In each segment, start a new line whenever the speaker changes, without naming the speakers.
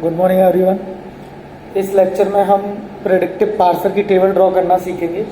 Good morning everyone. इस lecture में हम प्रेडिक्टिव पार्सर की टेबल ड्रॉ करना सीखेंगे।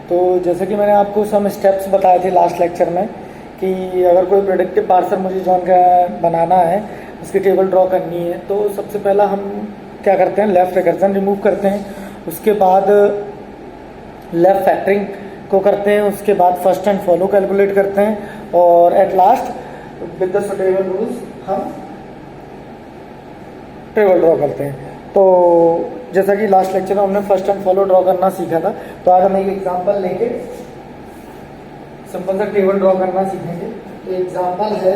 तो जैसे कि मैंने आपको सम स्टेप्स बताए थे लास्ट लेक्चर में कि अगर कोई प्रेडिक्टिव पार्सर मुझे जॉन का बनाना है, उसकी टेबल ड्रॉ करनी है, तो सबसे पहला हम क्या करते हैं, लेफ़्ट रिकर्जन रिमूव करते हैं, उसके बाद लेफ़्ट फैक्टरिंग को करते हैं, उसके बाद फर्स्ट एंड फॉलो कैलकुलेट करते हैं और at last with the suitable rules हम टेबल ड्रॉ करते हैं। तो जैसा कि लास्ट लेक्चर में हमने फर्स्ट एंड फॉलो ड्रॉ करना सीखा था, तो आज हम एक एग्जांपल लेके सिंपल सा टेबल ड्रॉ करना सीखेंगे। तो एग्जांपल है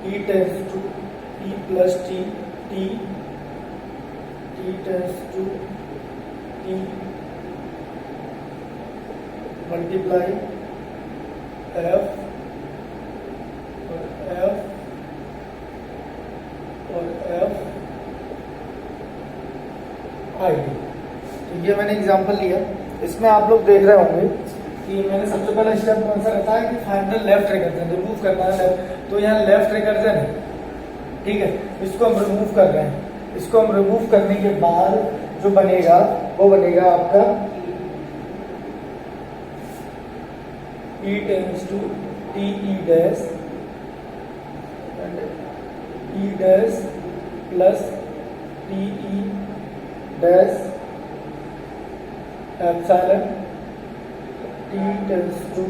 E tends to E plus T, T tends to T multiply F और एफ आई डी। तो ये मैंने एग्जांपल लिया। इसमें आप लोग देख रहे होंगे कि मैंने सबसे पहला स्टेप कौन सा रहता है कि find the left recursion, remove करना है लेफ्ट। तो यहाँ लेफ्ट रिकर्जन है, ठीक है, इसको हम रिमूव कर रहे हैं। इसको हम रिमूव करने के बाद जो बनेगा वो बनेगा आपका E tends to T E dash E dash plus T E dash epsilon T tends to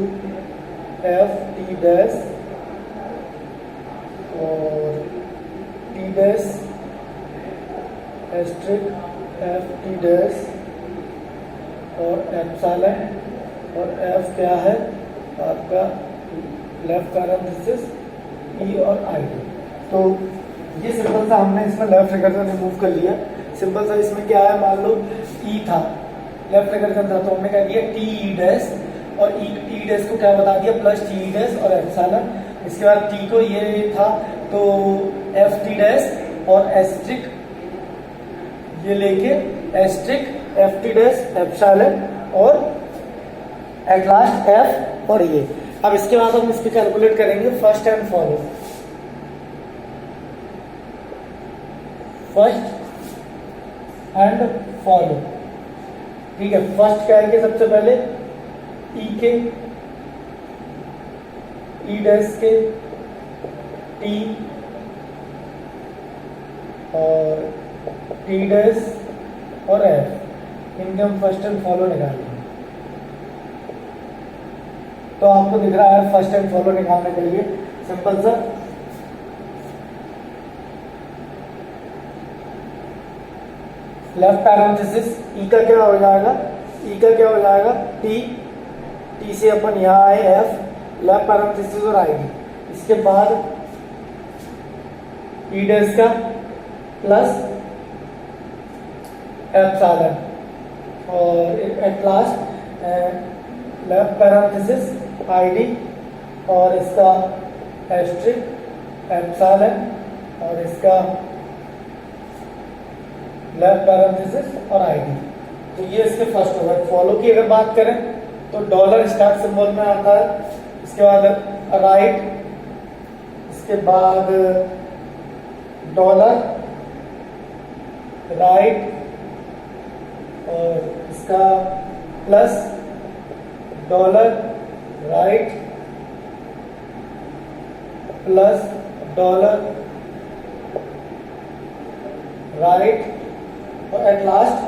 F T dash और T dash asterisk F T dash और एप्सिलॉन और F क्या है आपका लेफ्ट पैरेंथेसिस E और I डी। तो ये simple सा हमने इसमें लेफ्ट रिकर्जन रिमूव कर लिया। सिंपल सा इसमें क्या है, मान लो E था, लेफ्ट रिकर्जन था, तो हमने क्या दिया टी ई डैश और ई डैश को क्या बता दिया प्लस टी ई डैश और एप्सिलॉन। इसके बाद टी को ये था तो एफ टी डैश और एस्ट्रिक ये लेके asterisk F T dash epsilon और एट लास्ट एफ और ये। अब इसके बाद हम इसको कैलकुलेट करेंगे first and follow. First and follow, ठीक है। फर्स्ट क्या है, सबसे पहले ई के ई डैश के टी और टी डैश और एफ, इनके हम फर्स्ट एंड फॉलो निकालेंगे। तो आपको दिख रहा है फर्स्ट एंड फॉलो निकालने के लिए सिंपल सा लेफ्ट पैरेंथेसिस ई का क्या हो जाएगा, ई का क्या हो जाएगा टी से अपन यहाँ आए एफ लेफ्ट पैरेंथेसिस और आएगी। इसके बाद ई डैश का प्लस एप्सिलॉन और at last left parenthesis I D और इसका एस्ट्रिक एप्सिलॉन और इसका लेफ्ट पैरेंथेसिस और आई डी। तो ये इसके फर्स्ट होगा। फॉलो की अगर बात करें तो डॉलर स्टार्ट सिंबल में आता है, इसके बाद राइट, इसके बाद डॉलर राइट और इसका plus dollar right plus dollar right और एट लास्ट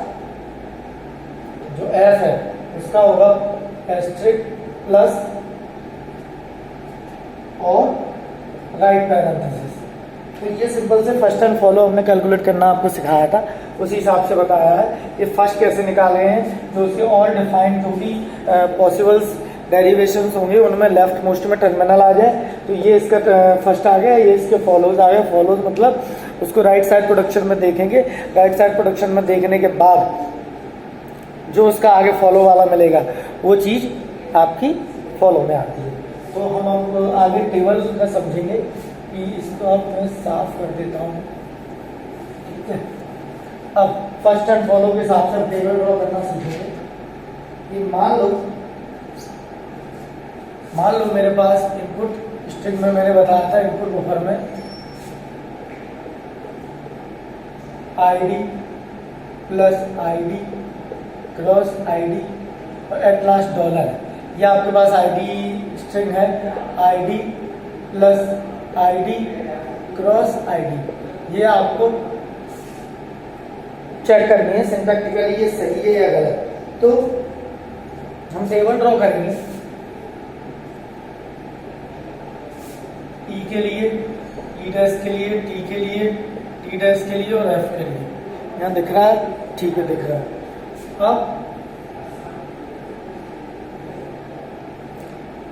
जो एफ है उसका होगा एस्ट्रिक प्लस और राइट पैरेंथेसिस। तो ये सिंपल से फर्स्ट एंड फॉलो हमने कैलकुलेट करना आपको सिखाया था, उसी हिसाब से बताया है कि फर्स्ट कैसे निकाले हैं। जो उसके ऑल डिफाइंड जो भी पॉसिबल्स डेरिवेशंस होंगे उनमें लेफ्ट मोस्ट में टर्मिनल आ जाए, तो ये इसका फर्स्ट आ गया, ये इसके फॉलोज आ गए। फॉलोज मतलब उसको राइट साइड प्रोडक्शन में देखेंगे, राइट साइड प्रोडक्शन में देखने के बाद जो उसका आगे फॉलो वाला मिलेगा वो चीज़ आपकी फॉलो में आती है। तो हम अब आगे टेबल का समझेंगे कि इसको अब मैं साफ कर देता हूँ, ठीक है। अब फर्स्ट एंड फॉलो के हिसाब से टेबल ड्रॉ करना सीखेंगे कि मान लो मेरे पास इनपुट स्ट्रिंग में मैंने बताया था इनपुट बफर में ID plus ID cross ID और एट लास्ट डॉलर है। ये आपके पास आईडी स्ट्रिंग है, ID plus ID cross ID. ये आपको चेक करनी है सिंटैक्टिकली ये सही है या गलत। तो हम टेबल ड्रॉ करेंगे ई के लिए, ई डैश के लिए, टी के लिए, टी डैश के लिए और एफ के लिए। यहाँ दिख रहा है? ठीक है, दिख रहा है। अब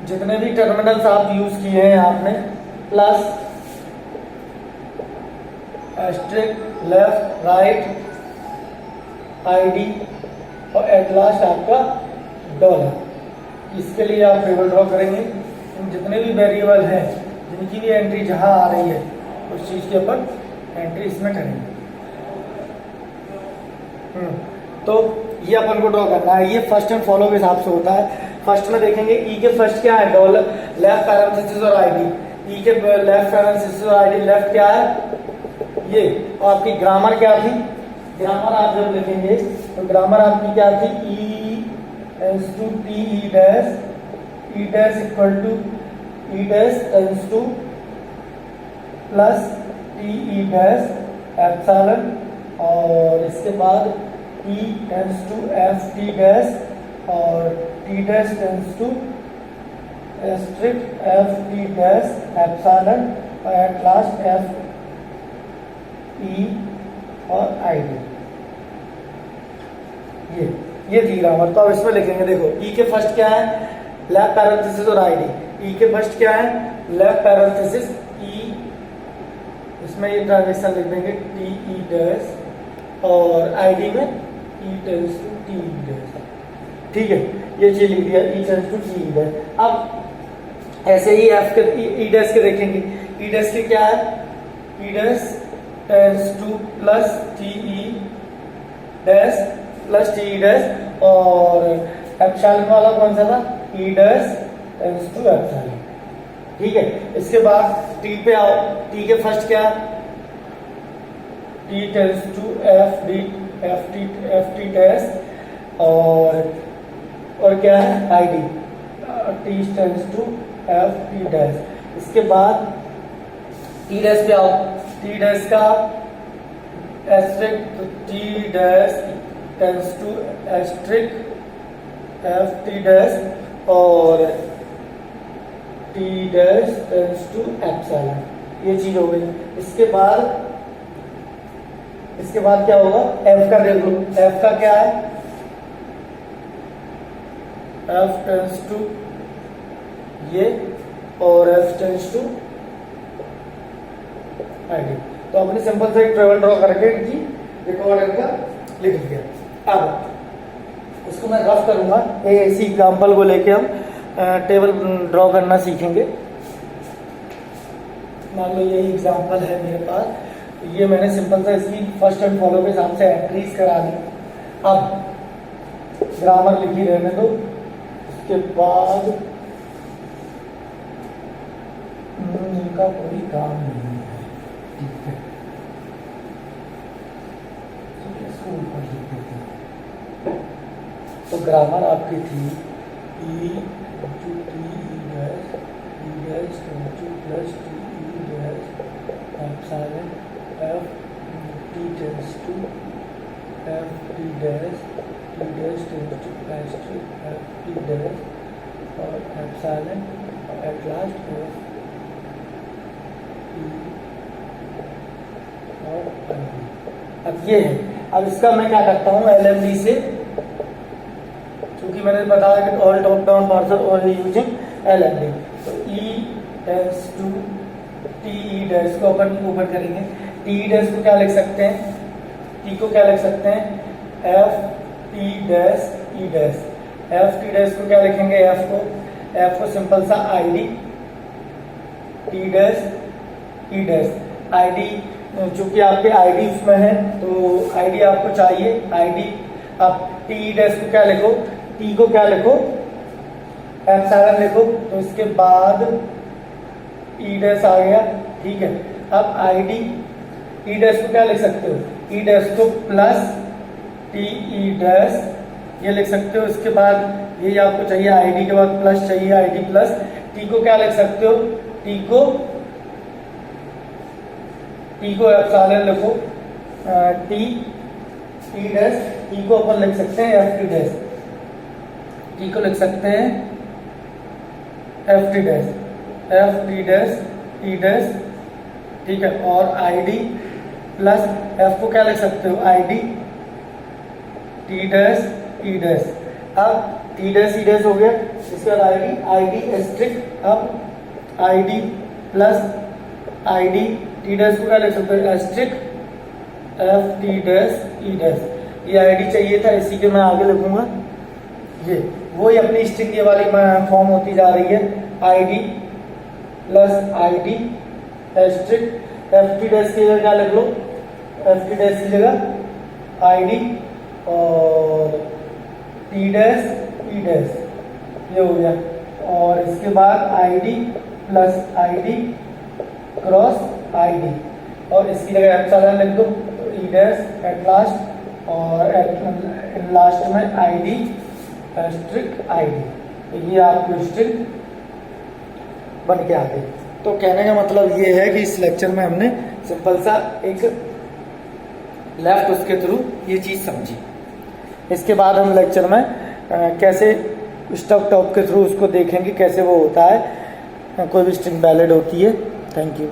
जितने भी टर्मिनल्स आप यूज किए हैं आपने plus asterisk left right ID और एट लास्ट आपका डॉलर, इसके लिए आप टेबल ड्रॉ करेंगे। इन जितने भी वेरिएबल हैं जिनकी भी एंट्री जहां आ रही है उस चीज के ऊपर एंट्री इसमें करेंगे। तो ये अपन को ड्रॉ करना है। ये फर्स्ट एंड फॉलो के हिसाब से होता है। फर्स्ट में देखेंगे ई के फर्स्ट क्या है, डॉलर लेफ्ट पैरेंथेसिस और आईडी। ई के लेफ्ट पैरेंथेसिस और आईडी लेफ्ट क्या है ये। और आपकी ग्रामर क्या थी, ग्रामर आप जब लिखेंगे तो ग्रामर आपकी क्या थी, E tends to T E dash, E dash equal to E dash tends to plus T E dash epsilon, और इसके बाद E tends to F T dash और T dash tends to asterisk F T dash epsilon और at last F E और ID. ये थी grammar. तो अब इसमें लिखेंगे, देखो ई के फर्स्ट क्या है, लेफ्ट पैरेंथेसिस और आईडी। ई के फर्स्ट क्या है, लेफ्ट पैरेंथेसिस ई, इसमें ये ट्रांजेक्शन लिख देंगे टी ई डैश और आईडी में E tends to T E dash. ठीक है, ये चीज लिख दिया E tends to T E dash. अब ऐसे ही एफ के ई डैश के देखेंगे। ई डैश के क्या है, E dash tends to plus T E dash plus T E dash, और एप्सिलॉन वाला कौन सा था, E dash tends to epsilon. ठीक है, इसके बाद टी पे आओ। टी के फर्स्ट क्या, T tends to F T dash और क्या है ID, T tends to F T dash. इसके बाद टी डैश पे आओ। टी डैश का asterisk T dash tends to asterisk F T dash और T dash tends to epsilon. ये चीज हो गई। इसके बाद क्या होगा, एफ का देख लो। एफ का क्या है, एफ टेंस टू ये और एफ टेंस टू आईडी। तो अपने सिंपल से एक टेबल ड्रॉ करके इनकी रिकॉर्ड इनका लिख दिया। अब उसको मैं रफ करूंगा, इसी एग्जांपल को लेके हम टेबल ड्रॉ करना सीखेंगे। मान लो यही एग्जांपल है मेरे पास, ये मैंने सिंपल सा इसकी फर्स्ट एंड फॉलो के हिसाब से एंट्रीज करा दी। अब ग्रामर लिखी रहने दो, उसके बाद इनका कोई काम नहीं है। ठीक है, इसको ऊपर लिख देते हैं। तो ग्रामर आपकी थी E to T E dash to plus T E dash epsilon F T tends to F T dash tends to asterisk F T dash और एप्सिलॉन एट लास्ट एफ और आईडी। अब ये है। अब इसका मैं क्या करता हूँ, एलएमडी से, क्योंकि मैंने बताया कि ऑल टॉप डाउन पार्सर और यूजिंग एलएमडी। तो E tends to T E dash को अपन ऊपर करेंगे। टी ई डैश को क्या लिख सकते हैं, टी को क्या लिख सकते हैं, F T dash E dash. F T dash को क्या लिखेंगे, एफ को सिंपल सा ID T dash E dash. ID चूंकि आपके आईडी उसमें है तो आईडी आपको चाहिए आईडी। अब टी डैश को क्या लिखो, टी को क्या लिखो, एप्सिलॉन लिखो। तो इसके बाद ई डैश आ गया, ठीक है। अब आईडी ई डैश को क्या लिख सकते हो, ई डैश को प्लस टी ई डैश ये लिख सकते हो। इसके बाद ये आपको चाहिए आईडी के बाद प्लस चाहिए, आईडी प्लस टी को क्या लिख सकते हो, टी को एप्सिलॉन लिखो, टी टी डैश, टी को अपन लिख सकते हैं एफ टी डैश, टी को लिख सकते हैं F T dash, F T dash T dash, ठीक है। और आईडी प्लस एफ को क्या लिख सकते हो, ID T dash E dash. अब टी डैश ई डैश हो गया, इसके बाद आईडी, आईडी एस्ट्रिक, अब ID plus ID T dash को क्या लिख सकते हो, asterisk F T dash E dash. ये आईडी चाहिए था, इसी के मैं आगे लिखूंगा। ये वही अपनी स्ट्रिंग ये वाली फॉर्म होती जा रही है, ID plus ID asterisk F T dash की जगह क्या लिख लो, एफ टी डैश की जगह आईडी और टी डैश ई डैश, ये हो गया। और इसके बाद ID plus ID cross ID, और इसकी जगह एप्सिलॉन लिख दो, ई डैश एट लास्ट, और एट लास्ट में आईडी एस्ट्रिक आईडी। तो ये आपको स्ट्रिंग बन के आ गई। तो कहने का मतलब ये है कि इस लेक्चर में हमने सिंपल सा एक लेफ्ट उसके थ्रू ये चीज़ समझी। इसके बाद हम लेक्चर में कैसे स्टब टॉप के थ्रू उसको देखेंगे, कैसे वो होता है, कोई भी स्ट्रिंग वैलिड होती है। Thank you.